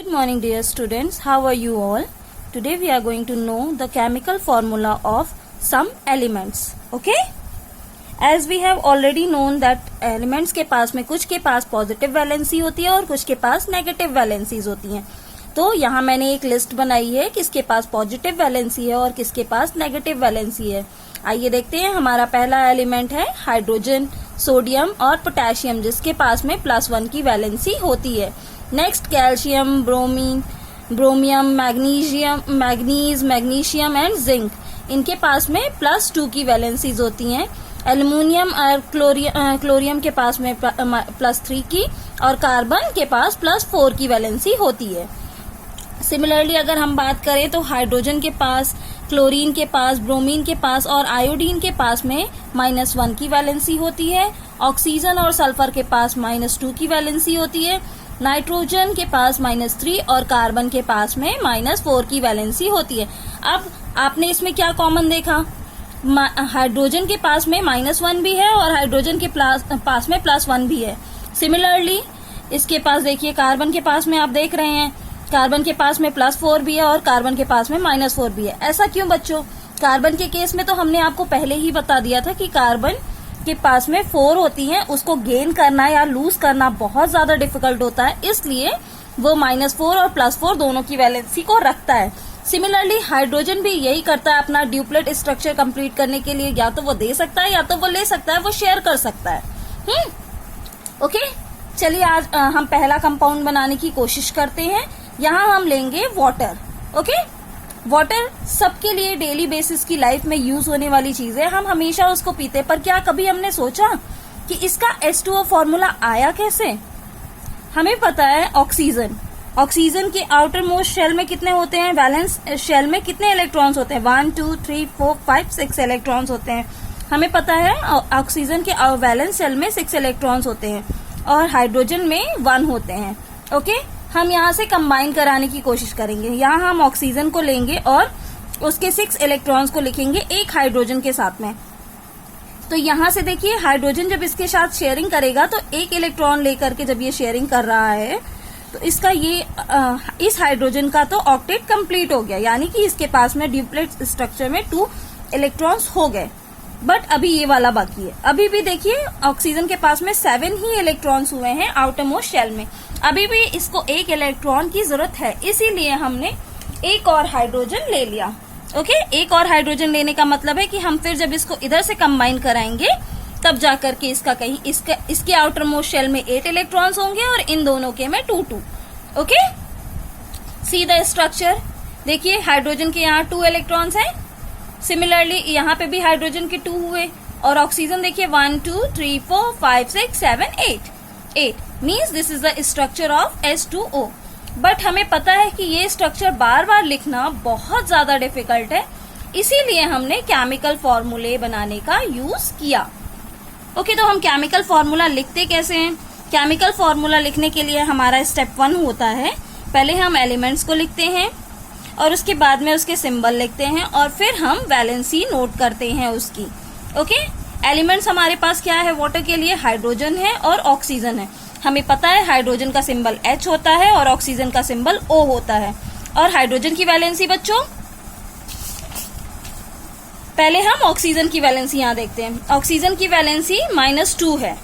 Good morning dear students, how are you all? Today we are going to know the chemical formula of some elements. Okay? As we have already known that elements के पास में कुछ के पास positive valency होती है और कुछ के पास negative valencies होती हैं. तो यहाँ मैंने एक लिस्ट बनाई है किसके पास पॉजिटिव वैलेंसी है और किसके पास नेगेटिव वैलेंसी है. आइए देखते हैं. हमारा पहला एलिमेंट है हाइड्रोजन, सोडियम और पोटेशियम जिसके पास में +1 की वैलेंसी होती है. Next calcium, ब्रोमियम, magnesium and zinc, इनके पास में +2 की वैलेंसीज होती हैं. एल्यूमिनियम और क्लोरियम के पास में +3 की और कार्बन के पास +4 की वैलेंसी होती है. सिमिलरली अगर हम बात करें तो हाइड्रोजन के पास, क्लोरीन के पास, ब्रोमीन के पास और आयोडीन के पास में -1 की वैलेंसी होती है. ऑक्सीजन और सल्फर के पास -2 की वैलेंसी होती है. नाइट्रोजन के पास -3 और कार्बन के पास में -4 की वैलेंसी होती है. अब आपने इसमें क्या कॉमन देखा? हाइड्रोजन के पास में -1 भी है और हाइड्रोजन के पास में +1 भी है. सिमिलरली इसके पास देखिए, कार्बन के पास में आप देख रहे हैं कार्बन के पास में +4 भी है और कार्बन के पास में -4 भी है. ऐसा क्यों बच्चों? कार्बन के केस में तो हमने आपको पहले ही बता दिया था कि कार्बन के पास में 4 होती हैं, उसको गेन करना या लूज करना बहुत ज्यादा डिफिकल्ट होता है, इसलिए वो -4 और +4 दोनों की वैलेंसी को रखता है. सिमिलरली हाइड्रोजन भी यही करता है. अपना ड्यूप्लेट स्ट्रक्चर कंप्लीट करने के लिए या तो वो दे सकता है या तो वो ले सकता है, वो शेयर कर सकता है. ओके, चलिए आज हम पहला कंपाउंड बनाने की कोशिश करते हैं. यहाँ हम लेंगे वाटर. ओके, वाटर सबके लिए डेली बेसिस की लाइफ में यूज होने वाली चीज है. हम हमेशा उसको पीते, पर क्या कभी हमने सोचा कि इसका H2O फॉर्मूला आया कैसे? हमें पता है ऑक्सीजन के आउटर मोस्ट शेल में कितने होते हैं? वैलेंस शेल में कितने इलेक्ट्रॉन्स होते हैं? 1 2 3 4 5 6 इलेक्ट्रॉन्स होते हैं. हमें पता है ऑक्सीजन के वैलेंस शेल में 6 इलेक्ट्रॉन्स होते हैं और हाइड्रोजन में 1 होते हैं. ओके, हम यहाँ से कंबाइन कराने की कोशिश करेंगे. यहाँ हम ऑक्सीजन को लेंगे और उसके 6 इलेक्ट्रॉन्स को लिखेंगे एक हाइड्रोजन के साथ में. तो यहाँ से देखिए, हाइड्रोजन जब इसके साथ शेयरिंग करेगा तो एक इलेक्ट्रॉन लेकर के जब ये शेयरिंग कर रहा है तो इसका इस हाइड्रोजन का तो ऑक्टेट कंप्लीट हो गया, यानी कि इसके पास में ड्यूप्लेट स्ट्रक्चर में 2 इलेक्ट्रॉन्स हो गए. बट अभी ये वाला बाकी है. अभी भी देखिए ऑक्सीजन के पास में 7 ही इलेक्ट्रॉन्स हुए हैं आउटर मोस्ट शेल में. अभी भी इसको एक इलेक्ट्रॉन की जरूरत है, इसीलिए हमने एक और हाइड्रोजन ले लिया. ओके, एक और हाइड्रोजन लेने का मतलब है कि हम फिर जब इसको इधर से कंबाइन कराएंगे तब जाकर के इसका कहीं इसके आउटर मोस्ट शेल में 8 इलेक्ट्रॉन्स होंगे और इन दोनों के में 2. Okay, see the structure. देखिए हाइड्रोजन के यहाँ 2 इलेक्ट्रॉन्स हैं. सिमिलरली यहाँ पे भी हाइड्रोजन के 2 हुए और ऑक्सीजन देखिए 1 2 3 4 5 6 7 8 means this is the structure of H2O. But हमें पता है कि ये स्ट्रक्चर बार बार लिखना बहुत ज्यादा डिफिकल्ट है, इसीलिए हमने केमिकल फॉर्मूले बनाने का यूज किया. ओके, तो हम केमिकल फॉर्मूला लिखते कैसे हैं? केमिकल फॉर्मूला लिखने के लिए हमारा स्टेप 1 होता है, पहले हम एलिमेंट्स को लिखते हैं और उसके बाद में उसके सिंबल लिखते हैं और फिर हम वैलेंसी नोट करते हैं उसकी. ओके, एलिमेंट्स हमारे पास क्या है? वाटर के लिए हाइड्रोजन है और ऑक्सीजन है. हमें पता है हाइड्रोजन का सिंबल H होता है और ऑक्सीजन का सिंबल O होता है. और हाइड्रोजन की वैलेंसी बच्चों, पहले हम ऑक्सीजन की वैलेंसी यहाँ देखते हैं. ऑक्सीजन की वैलेंसी -2 है.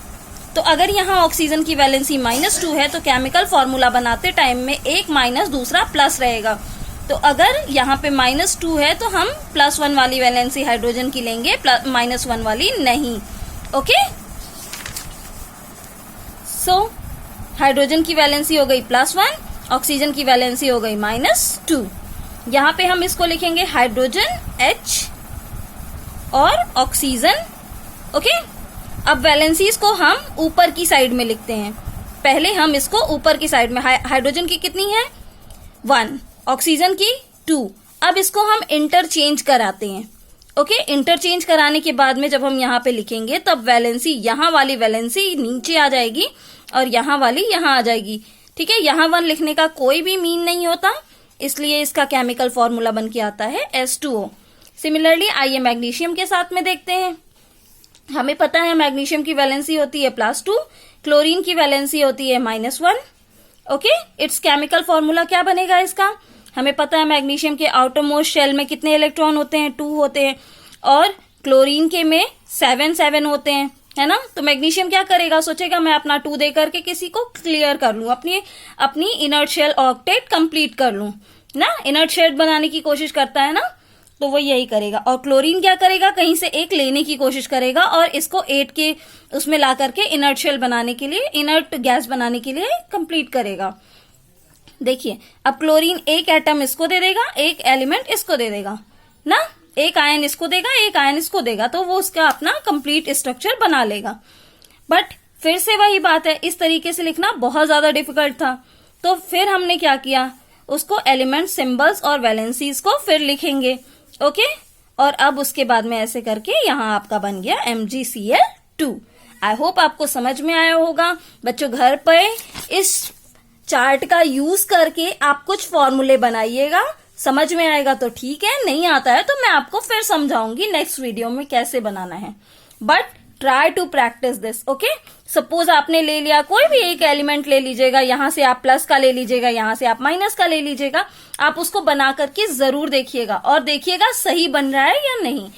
तो अगर यहाँ ऑक्सीजन की वैलेंसी -2 है तो केमिकल फॉर्मूला बनाते टाइम में एक माइनस दूसरा प्लस रहेगा. तो अगर यहाँ पे -2 है तो हम +1 वाली वैलेंसी हाइड्रोजन की लेंगे, -1 वाली नहीं. ओके, सो हाइड्रोजन की वैलेंसी हो गई +1, ऑक्सीजन की वैलेंसी हो गई -2. यहाँ पे हम इसको लिखेंगे हाइड्रोजन H और ऑक्सीजन. ओके, अब वैलेंसीज को हम ऊपर की साइड में लिखते हैं. पहले हम इसको ऊपर की साइड में, हाइड्रोजन की कितनी है? 1, ऑक्सीजन की 2. अब इसको हम इंटरचेंज कराते हैं. ओके, इंटरचेंज कराने के बाद में जब हम यहाँ पे लिखेंगे तब वैलेंसी, यहाँ वाली वैलेंसी नीचे आ जाएगी और यहाँ वाली यहाँ आ जाएगी. ठीक है, यहाँ 1 लिखने का कोई भी मीन नहीं होता, इसलिए इसका केमिकल फॉर्मूला बन के आता है H2O. सिमिलरली आइए मैग्नीशियम के साथ में देखते हैं. हमें पता है मैग्नीशियम की वैलेंसी होती है +2, क्लोरीन की वैलेंसी होती है -1, ओके, इट्स केमिकल फॉर्मूला क्या बनेगा इसका, हमें पता है मैग्नीशियम के आउटर मोस्ट शेल में कितने इलेक्ट्रॉन होते हैं, 2 होते हैं, और क्लोरीन के में 7 होते हैं, है ना। तो मैग्नीशियम क्या करेगा, सोचेगा मैं अपना 2 दे करके किसी को क्लियर कर लूं, अपनी इनर्ट शेल ऑक्टेट कंप्लीट कर लूं ना, इनर्ट शेल बनाने की कोशिश करता है ना, तो वो यही करेगा। और क्लोरीन क्या करेगा, कहीं से एक लेने की कोशिश करेगा और इसको 8 के उसमें ला करके इनर्ट शेल बनाने के लिए, इनर्ट गैस बनाने के लिए कंप्लीट करेगा। देखिए अब क्लोरीन एक एटम इसको दे देगा, एक एलिमेंट इसको दे देगा ना, एक आयन इसको देगा, एक आयन इसको देगा, तो वो उसका अपना कंप्लीट स्ट्रक्चर बना लेगा। बट फिर से वही बात है, इस तरीके से लिखना बहुत ज्यादा डिफिकल्ट था, तो फिर हमने क्या किया, उसको एलिमेंट सिंबल्स और वैलेंसीज को फिर लिखेंगे। ओके, और अब उसके बाद में ऐसे करके यहाँ आपका बन गया MgCl2। आई होप आपको समझ में आया होगा बच्चों। घर पे इस चार्ट का यूज करके आप कुछ फॉर्मूले बनाइएगा, समझ में आएगा तो ठीक है, नहीं आता है तो मैं आपको फिर समझाऊंगी नेक्स्ट वीडियो में कैसे बनाना है। But try to practise this. Okay, suppose आपने ले लिया, कोई भी एक एलिमेंट ले लीजिएगा, यहां से आप प्लस का ले लीजिएगा, यहां से आप माइनस का ले लीजिएगा, आप उसको बना करके जरूर देखिएगा और देखिएगा सही बन रहा है या नहीं।